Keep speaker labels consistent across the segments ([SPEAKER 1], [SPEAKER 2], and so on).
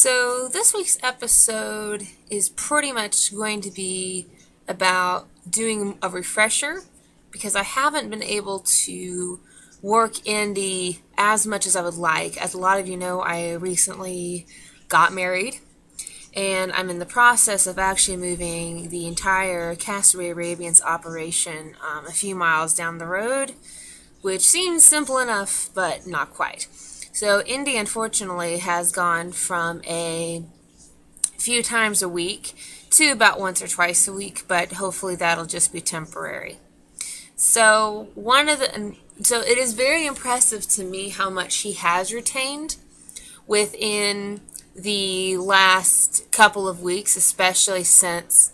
[SPEAKER 1] So, this week's episode is pretty much going to be about doing a refresher because I haven't been able to work Indy as much as I would like. As a lot of you know, I recently got married and I'm in the process of actually moving the entire Castaway Arabians operation a few miles down the road, which seems simple enough, but not quite. So Indy, unfortunately, has gone from a few times a week to about once or twice a week, but hopefully that'll just be temporary. So it is very impressive to me how much he has retained within the last couple of weeks, especially since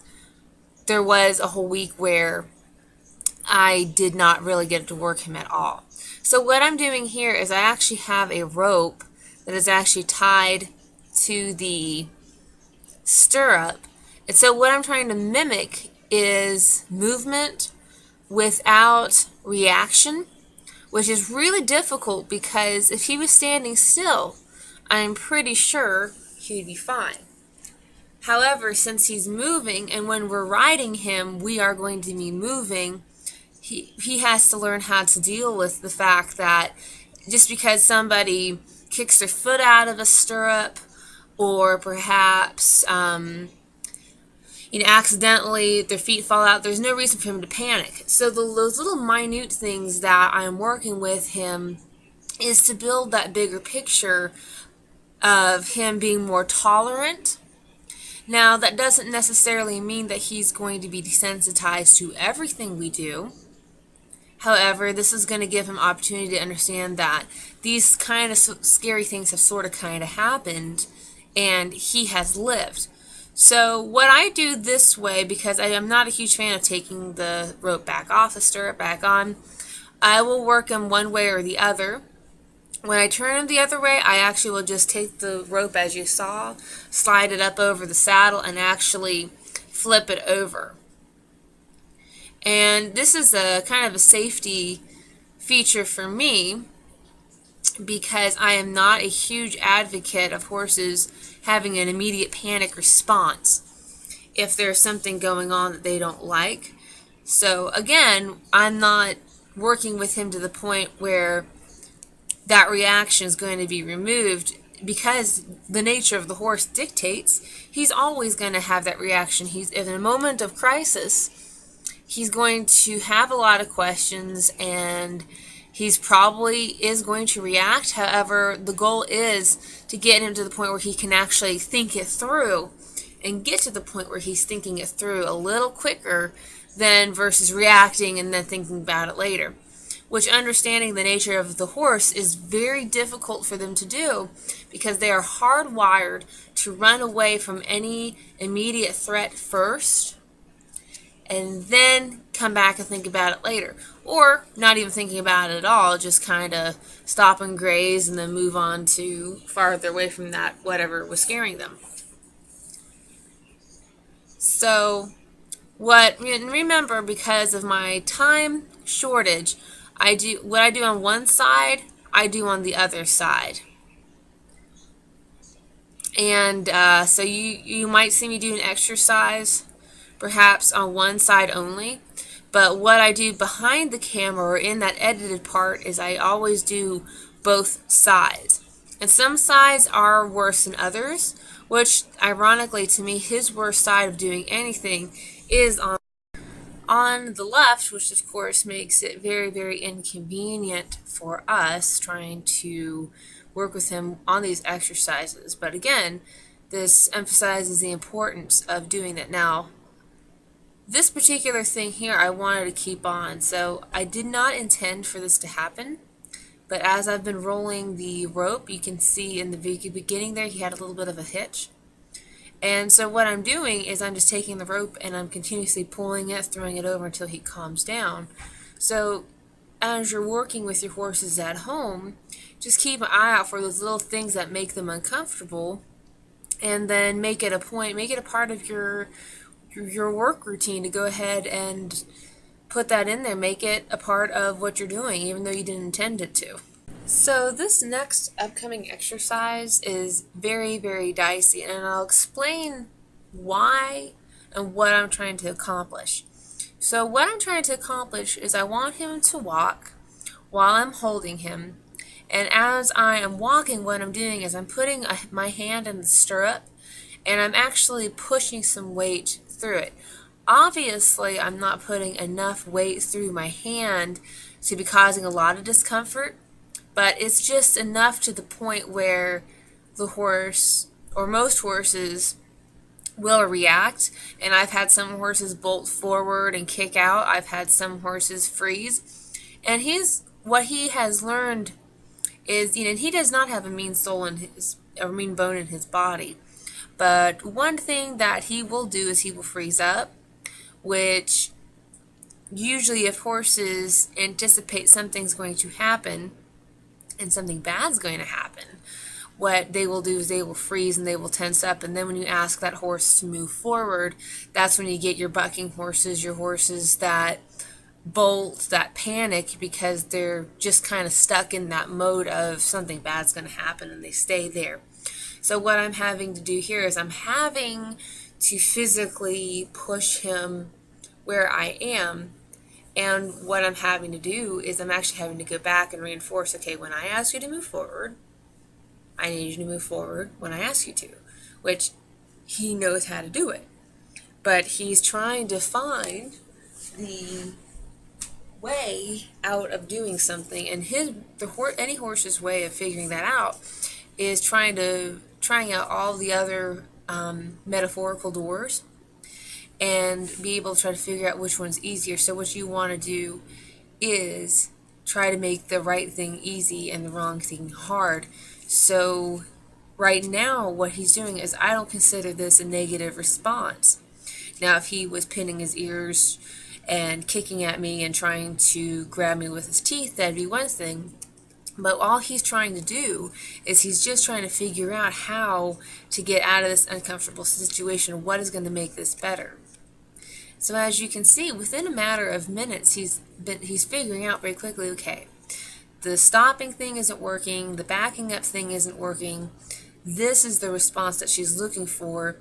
[SPEAKER 1] there was a whole week where I did not really get to work him at all. So what I'm doing here is I actually have a rope that is actually tied to the stirrup. And so what I'm trying to mimic is movement without reaction, which is really difficult because if he was standing still, I'm pretty sure he'd be fine. However, since he's moving, and when we're riding him, we are going to be moving, he has to learn how to deal with the fact that just because somebody kicks their foot out of a stirrup or perhaps accidentally their feet fall out, there's no reason for him to panic. So those little minute things that I'm working with him is to build that bigger picture of him being more tolerant. Now, that doesn't necessarily mean that he's going to be desensitized to everything we do. However, this is going to give him opportunity to understand that these kind of scary things have sort of kind of happened and he has lived. So what I do this way, because I am not a huge fan of taking the rope back off, the stirrup back on, I will work him one way or the other. When I turn him the other way, I actually will just take the rope, as you saw, slide it up over the saddle, and actually flip it over. And this is a kind of a safety feature for me because I am not a huge advocate of horses having an immediate panic response if there's something going on that they don't like. So again, I'm not working with him to the point where that reaction is going to be removed because the nature of the horse dictates he's always going to have that reaction. He's in a moment of crisis. He's going to have a lot of questions and he's probably is going to react. However, the goal is to get him to the point where he can actually think it through and get to the point where he's thinking it through a little quicker than versus reacting and then thinking about it later. Which, understanding the nature of the horse, is very difficult for them to do because they are hardwired to run away from any immediate threat first and then come back and think about it later. Or not even thinking about it at all, just kind of stop and graze and then move on to farther away from that, whatever was scaring them. So, remember, because of my time shortage, what I do on one side, I do on the other side. And so you might see me do an exercise perhaps on one side only, but what I do behind the camera or in that edited part is I always do both sides. And some sides are worse than others, which ironically to me, his worst side of doing anything is on the left, which of course makes it very, very inconvenient for us trying to work with him on these exercises. But again, this emphasizes the importance of doing that. Now, this particular thing here I wanted to keep on, so I did not intend for this to happen, but as I've been rolling the rope, you can see in the beginning there he had a little bit of a hitch. And so what I'm doing is I'm just taking the rope and I'm continuously pulling it, throwing it over until he calms down. So as you're working with your horses at home, just keep an eye out for those little things that make them uncomfortable and then make it a part of your work routine to go ahead and put that in there. Make it a part of what you're doing even though you didn't intend it to. So this next upcoming exercise is very, very dicey, and I'll explain why and what I'm trying to accomplish. So what I'm trying to accomplish is I want him to walk while I'm holding him, and as I am walking, what I'm doing is I'm putting my hand in the stirrup, and I'm actually pushing some weight through it. Obviously, I'm not putting enough weight through my hand to be causing a lot of discomfort, but it's just enough to the point where the horse, or most horses, will react. And I've had some horses bolt forward and kick out. I've had some horses freeze. And what he has learned is, he does not have a mean soul in his, or mean bone in his body. But one thing that he will do is he will freeze up, which usually if horses anticipate something's going to happen, and something bad's going to happen, what they will do is they will freeze and they will tense up. And then when you ask that horse to move forward, that's when you get your bucking horses, your horses that bolt, that panic, because they're just kind of stuck in that mode of something bad's going to happen, and they stay there. So what I'm having to do here is I'm having to physically push him where I am. And what I'm having to do is I'm actually having to go back and reinforce, okay, when I ask you to move forward, I need you to move forward when I ask you to, which he knows how to do it. But he's trying to find the way out of doing something, and any horse's way of figuring that out is trying out all the other metaphorical doors and be able to try to figure out which one's easier. So what you want to do is try to make the right thing easy and the wrong thing hard. So right now what he's doing is, I don't consider this a negative response. Now if he was pinning his ears and kicking at me and trying to grab me with his teeth, that'd be one thing. But all he's trying to do is he's just trying to figure out how to get out of this uncomfortable situation. What is going to make this better? So as you can see, within a matter of minutes, he's figuring out very quickly, okay, the stopping thing isn't working, the backing up thing isn't working. This is the response that she's looking for,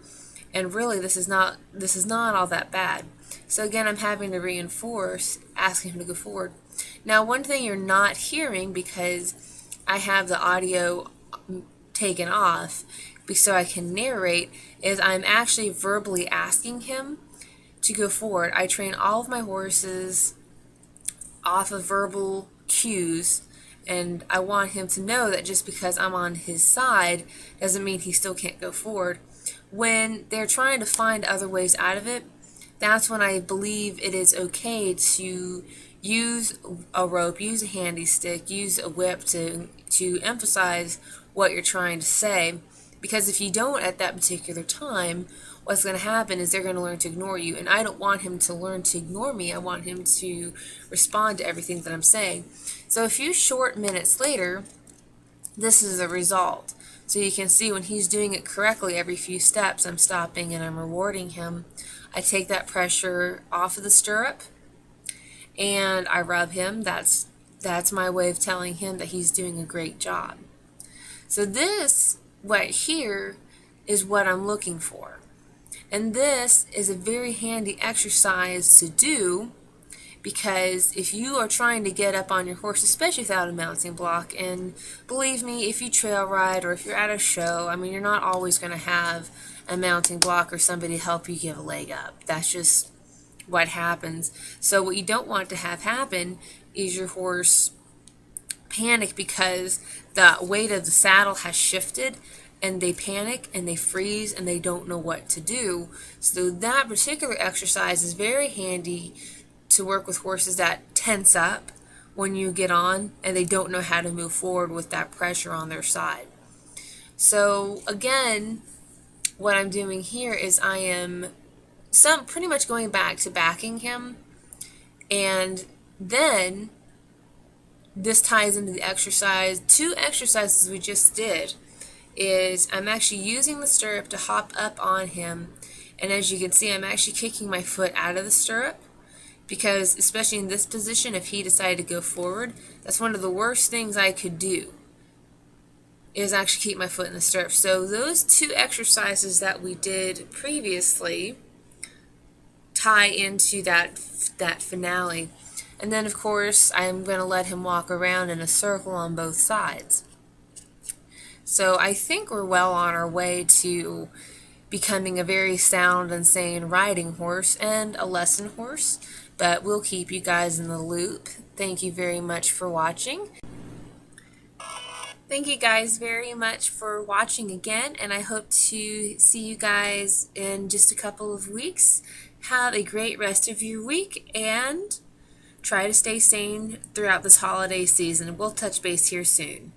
[SPEAKER 1] and really this is not all that bad. So again, I'm having to reinforce, asking him to go forward. Now, one thing you're not hearing, because I have the audio taken off so I can narrate, is I'm actually verbally asking him to go forward. I train all of my horses off of verbal cues, and I want him to know that just because I'm on his side doesn't mean he still can't go forward. When they're trying to find other ways out of it, that's when I believe it is okay to use a rope, use a handy stick, use a whip to emphasize what you're trying to say. Because if you don't at that particular time, what's going to happen is they're going to learn to ignore you. And I don't want him to learn to ignore me. I want him to respond to everything that I'm saying. So a few short minutes later, this is the result. So you can see when he's doing it correctly, every few steps I'm stopping and I'm rewarding him. I take that pressure off of the stirrup and I rub him. That's my way of telling him that he's doing a great job. So this right here is what I'm looking for. And this is a very handy exercise to do, because if you are trying to get up on your horse, especially without a mounting block, and believe me, if you trail ride or if you're at a show, I mean, you're not always going to have a mounting block or somebody help you give a leg up. That's just what happens. So what you don't want to have happen is your horse panic because the weight of the saddle has shifted, and they panic and they freeze and they don't know what to do. So that particular exercise is very handy to work with horses that tense up when you get on and they don't know how to move forward with that pressure on their side. So again, what I'm doing here is I am pretty much going back to backing him, and then this ties into the exercise. Two exercises we just did is I'm actually using the stirrup to hop up on him, and as you can see, I'm actually kicking my foot out of the stirrup, because especially in this position, if he decided to go forward, that's one of the worst things I could do, is actually keep my foot in the stirrup. So those two exercises that we did previously tie into that finale. And then of course I'm going to let him walk around in a circle on both sides. So I think we're well on our way to becoming a very sound and sane riding horse and a lesson horse, but we'll keep you guys in the loop. Thank you very much for watching. Thank you guys very much for watching again, and I hope to see you guys in just a couple of weeks. Have a great rest of your week, and try to stay sane throughout this holiday season. We'll touch base here soon.